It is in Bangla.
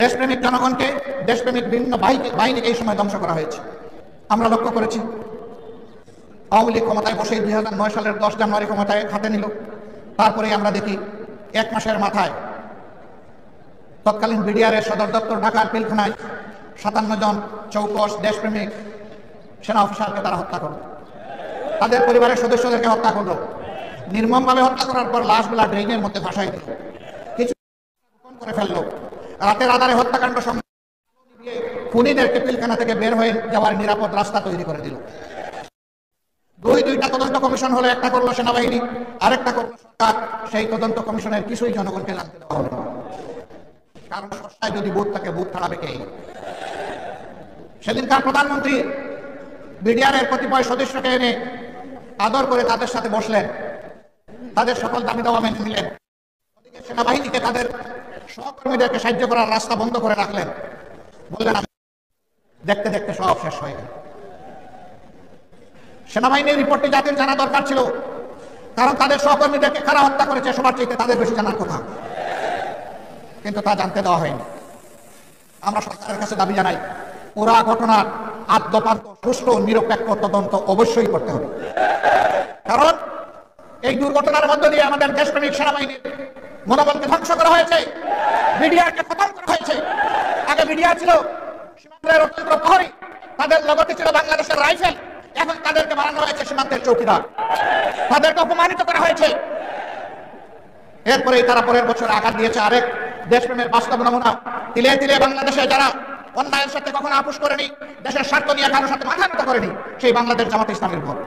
দেশপ্রেমিক জনগণকে, দেশপ্রেমিক বিভিন্ন বাহিনীকে এই সময় ধ্বংস করা হয়েছে। আমরা লক্ষ্য করেছি আওয়ামী লীগ ক্ষমতায় বসে 2009 সালের 10 জানুয়ারি ক্ষমতায় হাতে নিল। তারপরে আমরা দেখি 1 মাসের মাথায় তৎকালীন বিডিআরের সদর দপ্তর ঢাকার পিলখানায় 57 জন চৌকস দেশপ্রেমিক সেনা অফিসারকে তারা হত্যা করল, তাদের পরিবারের সদস্যদেরকে হত্যা করলো, নির্মমভাবে হত্যা করার পর লাশগুলা ড্রেনের মধ্যে ভাসাই দিল, কিছু গোপন করে ফেললো। রাতের আধারে হত্যাকাণ্ড খুনিদেরকে পিলখানা থেকে বের হয়ে যাওয়ার নিরাপদ রাস্তা তৈরি করে দিল। দুইটা তদন্ত কমিশন হলো, একটা করলো সেনাবাহিনী, আরেকটা করলো সরকার। সেই তদন্ত কমিশনের কিছুই জনগণকে জানতে দেওয়া হলো না, কারণ সরকার যদি বুথ থাকে বুথ ছাড়াবে কে? সেদিনকার প্রধানমন্ত্রী বিডিআরের কতিপয় সদস্যকে এনে আদর করে তাদের সাথে বসলেন, তাদের সকল দাবি দাওয়া মেনে নিলেন। সেনাবাহিনীকে তাদের সহকর্মীদেরকে সাহায্য করার রাস্তা বন্ধ করে রাখলেন, বললেন দেখতে দেখতে সব শেষ হয়ে গেল। সেনাবাহিনীর রিপোর্টটি জাতির জানা দরকার ছিল, কারণ তাদের সহকর্মীদেরকে কারা হত্যা করেছে সবার চাইতে তাদের বেশি জানার কথা, কিন্তু তা জানতে দেওয়া হয়নি। আমরা সরকারের কাছে দাবি জানাই, পুরা ঘটনার আদ্যপান্ত সুষ্ঠু নিরপেক্ষ তদন্ত অবশ্যই করতে হবে, কারণ এই দুর্ঘটনার মধ্য দিয়ে আমাদের দেশপ্রেমিক সেনাবাহিনীর মনোবলকে ধ্বংস করা হয়েছে, বিডিআরকে খতম করা হয়েছে। আগে বিডিআর ছিল সীমান্তের অত্যন্ত প্রহরী, তাদের লগতে ছিল বাংলাদেশের রাইফেল, এখন তাদেরকে বানানো হয়েছে সীমান্তের চৌকিদার, তাদেরকে অপমানিত করা হয়েছে। এরপরে তারা পরের বছর আঘাত দিয়েছে আরেক দেশপ্রেমের বাস্তব নমুনা। তিলে তিলে বাংলাদেশে যারা অন্যায়ের সাথে কখনো আপোষ করেনি, দেশের স্বার্থ নিয়ে কারোর সাথে মাথা নত করেনি, সেই বাংলাদেশ জামাত ইসলামের ভোট।